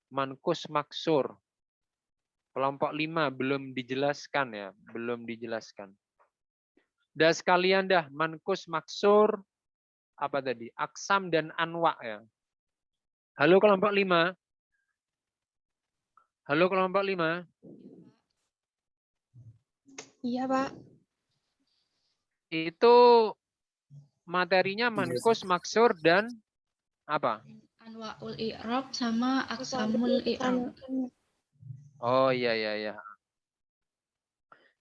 mankus maksur. Kelompok 5 belum dijelaskan ya, belum dijelaskan. Dah sekalian dah, mankus maksur, apa tadi? Aksam dan anwa ya. Halo kelompok 5. Halo kelompok 5. Iya, Pak. Itu materinya mankus maksur dan apa? Anwaul i'rab sama aksamul i'rab. Oh iya iya iya.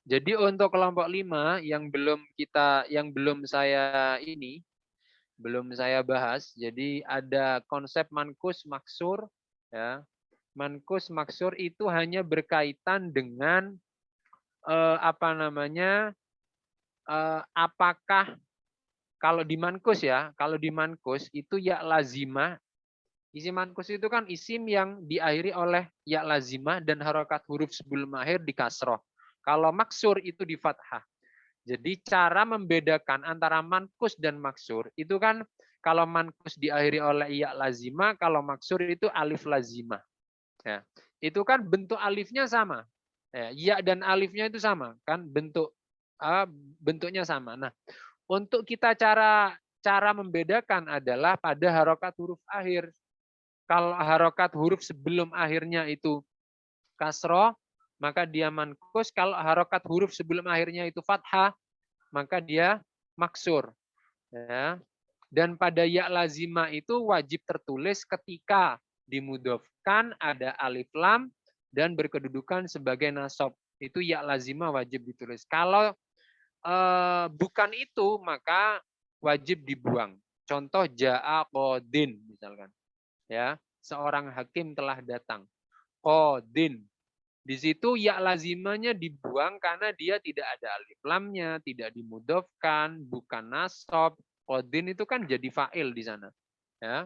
Jadi untuk kelompok 5 yang belum saya bahas. Jadi ada konsep mankus maksur ya. Mankus maksur itu hanya berkaitan dengan apakah kalau di mankus ya, kalau di mankus itu ya lazimah. Isi mankus itu kan isim yang diakhiri oleh ya lazimah dan harokat huruf sebelum akhir di kasroh. Kalau maksur itu di fathah. Jadi cara membedakan antara mankus dan maksur itu kan kalau mankus diakhiri oleh ya lazimah, kalau maksur itu alif lazimah. Ya. Itu kan bentuk alifnya sama. Ya dan alifnya itu sama kan bentuknya sama. Nah, untuk kita cara membedakan adalah pada harokat huruf akhir. Kalau harokat huruf sebelum akhirnya itu kasroh, maka dia mankus. Kalau harokat huruf sebelum akhirnya itu fathah, maka dia maksur. Ya. Dan pada ya lazima itu wajib tertulis ketika dimudofkan ada alif lam dan berkedudukan sebagai nasab. Itu ya lazima wajib ditulis. Kalau bukan itu, maka wajib dibuang. Contoh ja'a qodin misalkan. Ya, seorang hakim telah datang. Qodin. Di situ ya lazimanya dibuang karena dia tidak ada alif lamnya, tidak dimudofkan, bukan nasab. Qodin itu kan jadi fa'il di sana. Ya.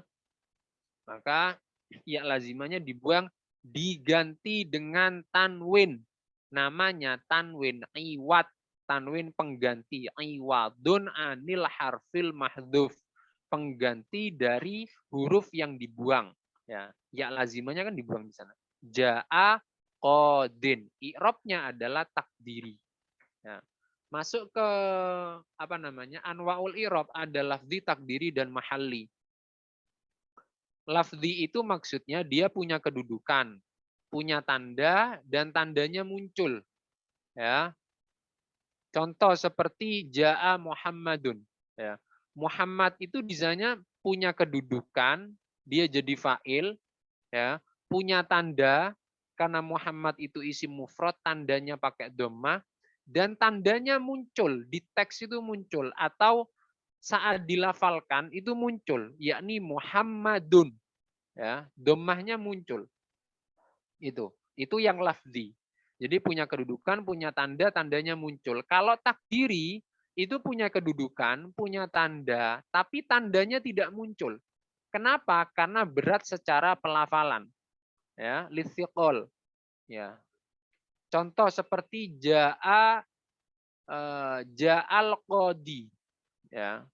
Maka ya lazimanya dibuang, diganti dengan tanwin. Namanya tanwin iwat, tanwin pengganti, iwadun anil harfil mahdhuf, pengganti dari huruf yang dibuang. Ya lazimanya kan dibuang di sana. Ja'a qodin, i'rabnya adalah takdiri. Ya. Masuk ke anwaul i'rab ada lafzi, takdiri dan mahalli. Lafzi itu maksudnya dia punya kedudukan, punya tanda dan tandanya muncul. Ya. Contoh seperti Ja'a Muhammadun. Ya. Muhammad itu di sana punya kedudukan, dia jadi fa'il, ya, punya tanda karena Muhammad itu isim mufrad, tandanya pakai dhammah dan tandanya muncul di teks itu muncul atau saat dilafalkan itu muncul, yakni Muhammadun. Ya, dhammahnya muncul. Itu yang lafzi. Jadi punya kedudukan, punya tanda, tandanya muncul. Kalau takdiri itu punya kedudukan, punya tanda, tapi tandanya tidak muncul. Kenapa? Karena berat secara pelafalan. Ya, lithiqol. Ya. Contoh seperti ja'al qodi. Ya.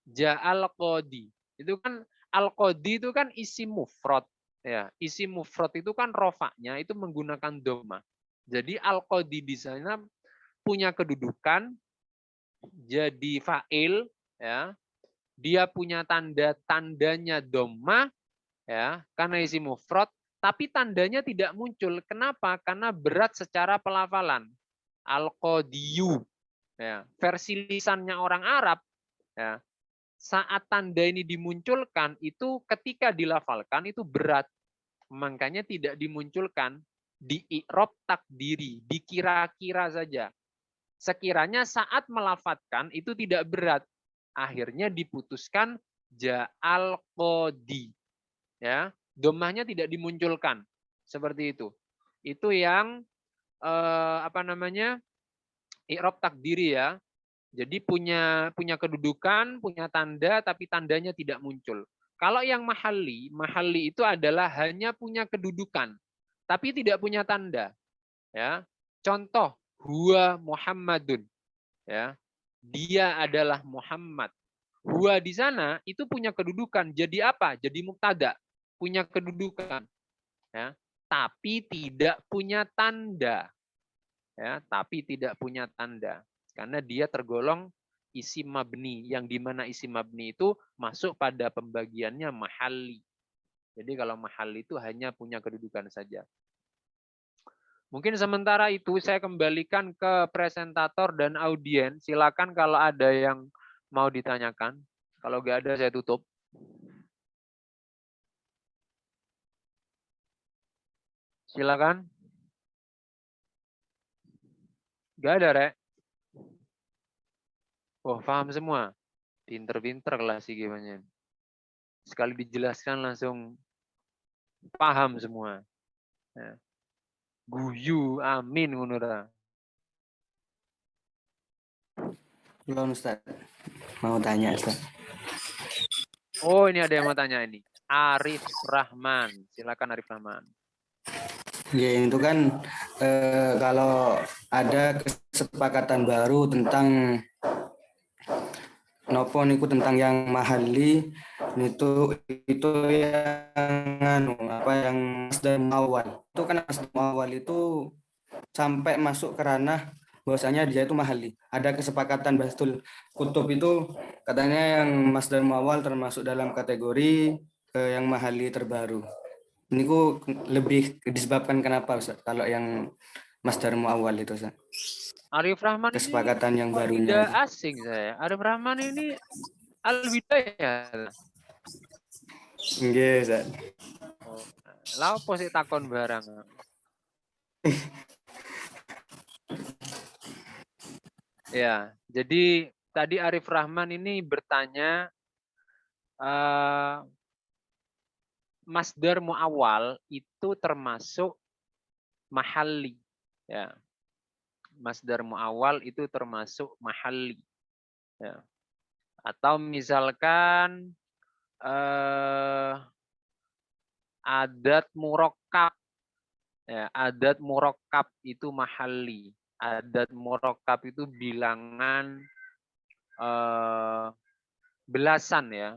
Ja'al qodi. Itu kan al-qodi itu kan isi mufrad. Ya, isi mufrad itu kan rofaknya itu menggunakan doma. Jadi al-qodi di sana punya kedudukan jadi fa'il, ya. Dia punya tandanya doma, ya, karena isi mufrad, tapi tandanya tidak muncul. Kenapa? Karena berat secara pelafalan. Al-qodiyu. Ya, versi lisannya orang Arab, ya, saat tanda ini dimunculkan itu ketika dilafalkan itu berat, makanya tidak dimunculkan di i'rab takdiri, dikira-kira saja. Sekiranya saat melafatkan itu tidak berat, akhirnya diputuskan ja'al qodi. Ya, domahnya tidak dimunculkan. Seperti itu. Itu yang i'rab takdiri ya. Jadi punya kedudukan, punya tanda, tapi tandanya tidak muncul. Kalau yang mahalli itu adalah hanya punya kedudukan, tapi tidak punya tanda. Ya, contoh huwa Muhammadun. Ya, dia adalah Muhammad. Huwa di sana itu punya kedudukan. Jadi apa? Jadi mubtada, punya kedudukan. ya, tapi tidak punya tanda, ya, tapi tidak punya tanda, karena dia tergolong isim mabni, yang dimana isim mabni itu masuk pada pembagiannya mahalli. Jadi kalau mahalli itu hanya punya kedudukan saja. Mungkin sementara itu saya kembalikan ke presentator dan audiens. Silakan kalau ada yang mau ditanyakan. Kalau nggak ada saya tutup. Silakan. Nggak ada, Rek. Oh, paham semua. Pinter-pinter kelas sih gimana. Sekali dijelaskan langsung paham semua. Ya. Guyu, amin, menurut. Belum Ustaz. Mau tanya Ustaz. Oh, ini ada yang mau tanya ini. Arif Rahman. Silakan Arif Rahman. Ya itu kan kalau ada kesepakatan baru tentang nopo niku tentang yang mahali itu yang yang masdar awal itu kan masdar awal itu sampai masuk ke ranah bahwasanya dia itu mahali. Ada kesepakatan Bahsul Kutub itu katanya yang masdar awal termasuk dalam kategori yang mahali terbaru. Ini ku lebih disebabkan kenapa Ustaz? Kalau yang masdar awal itu Ustaz. Arif Rahman Kesepakatan ini yang barunya. tidak asing saya. Arif Rahman ini Al-Bidayah. Nggih, Ustaz. Oh, lah apa sih takon barang? Ya, jadi tadi Arif Rahman ini bertanya masdar muawwal itu termasuk mahalli. Ya. Masdar muawwal itu termasuk mahalli. Ya. Atau misalkan adat murokkab. Ya, adat murokkab itu mahalli. Adat murokkab itu bilangan belasan ya.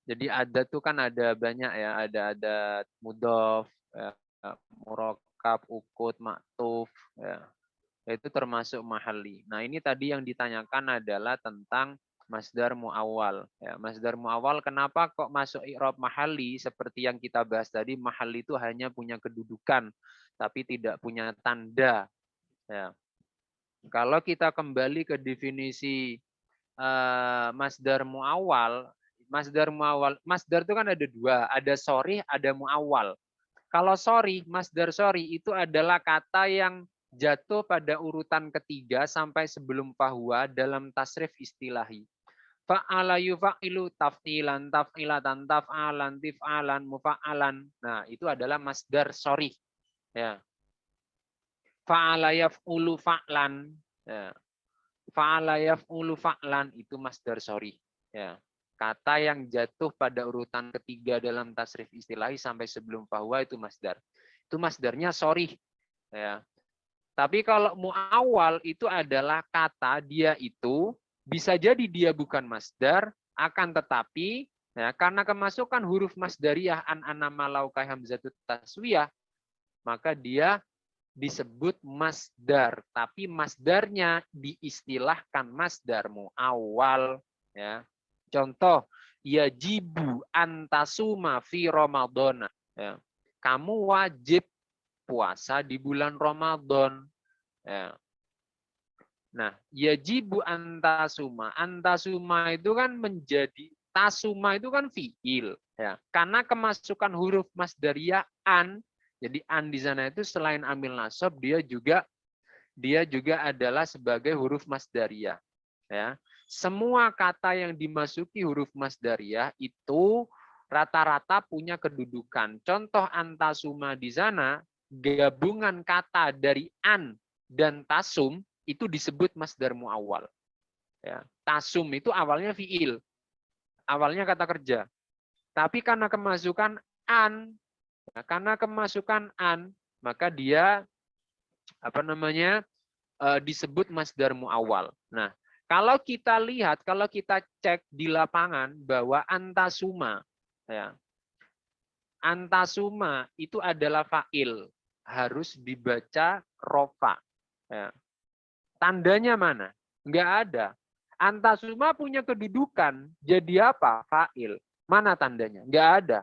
Jadi adat itu kan ada banyak ya, ada adat mudhof, ya, murokkab, ukut, maktuf, ya. Itu termasuk mahalli. Nah ini tadi yang ditanyakan adalah tentang masdar muawwal. Ya, masdar muawwal kenapa kok masuk i'rab mahalli? Seperti yang kita bahas tadi, mahalli itu hanya punya kedudukan, tapi tidak punya tanda. Ya. Kalau kita kembali ke definisi masdar muawwal, masdar itu kan ada dua, ada sorih, ada muawwal. Kalau sorih, masdar sorih itu adalah kata yang jatuh pada urutan ketiga sampai sebelum fahuwa dalam tasrif istilahi. Fa'ala yufa'ilu taf'ilan, taf'ilatan, taf'alan, tif'alan, mufa'alan. Nah, itu adalah masdar sorih. Ya. Fa'ala yaf'ulu fa'lan. Ya. Fa'ala yaf'ulu fa'lan itu masdar sorih. Ya. Kata yang jatuh pada urutan ketiga dalam tasrif istilahi sampai sebelum fahuwa itu masdar. Itu masdarnya sorih. Ya. Tapi kalau muawwal itu adalah kata dia itu bisa jadi dia bukan masdar, akan tetapi ya, karena kemasukan huruf masdariyah an anama laukai hamzatut taswiyah, maka dia disebut masdar. Tapi masdarnya diistilahkan masdar muawwal. Ya. Contoh, yajibu antasuma fi Ramadana. Ya. Kamu wajib puasa di bulan Ramadan. Ya. Nah, yajibu antasuma. Antasuma itu kan menjadi, tasuma itu kan fiil. Ya. Karena kemasukan huruf masdariyah an, jadi an di sana itu selain amil nasab, dia juga adalah sebagai huruf masdariyah. Ya. Semua kata yang dimasuki huruf masdariyah itu rata-rata punya kedudukan. Contoh antasuma di sana, gabungan kata dari an dan tasum itu disebut masdar muawwal. Ya. Tasum itu awalnya fiil, awalnya kata kerja. Tapi karena kemasukan an, maka dia disebut masdar muawwal. Nah, kalau kita lihat, kalau kita cek di lapangan bahwa antasuma, ya, Antasuma itu adalah fa'il, harus dibaca rofa. Ya. Tandanya mana? Enggak ada. Antasuma punya kedudukan, jadi apa? Fa'il. Mana tandanya? Enggak ada.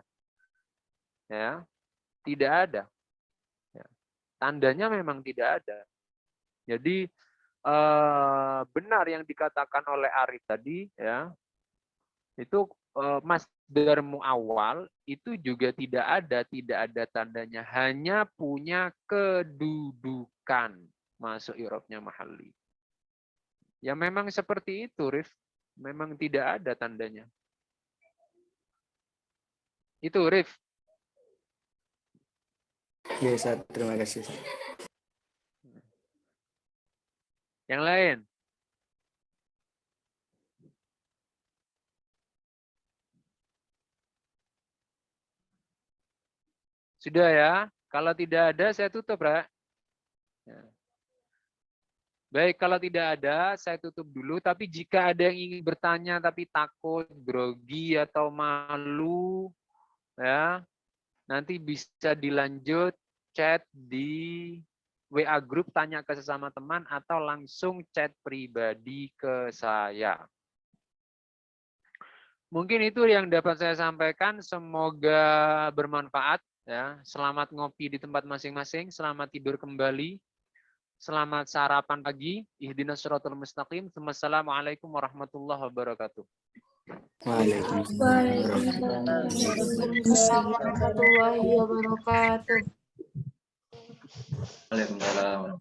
Ya, tidak ada. Ya. Tandanya memang tidak ada. Jadi benar yang dikatakan oleh Arif tadi, ya, itu masdar muawwal itu juga tidak ada tandanya, hanya punya kedudukan, masuk i'rabnya mahalli. Ya memang seperti itu, Rif. Memang tidak ada tandanya. Itu, Rif. Ya, Ustaz. Terima kasih. Yang lain? Sudah ya? Kalau tidak ada, saya tutup, Ra. Ya. Baik, kalau tidak ada, saya tutup dulu. Tapi jika ada yang ingin bertanya tapi takut, grogi, atau malu, ya, nanti bisa dilanjut chat di WA Group, tanya ke sesama teman, atau langsung chat pribadi ke saya. Mungkin itu yang dapat saya sampaikan. Semoga bermanfaat. Ya, selamat ngopi di tempat masing-masing. Selamat tidur kembali. Selamat sarapan pagi. Ihdinas shiratal mustaqim. Wassalamualaikum warahmatullahi wabarakatuh. Waalaikumsalam warahmatullahi wabarakatuh. Waalaikumsalam.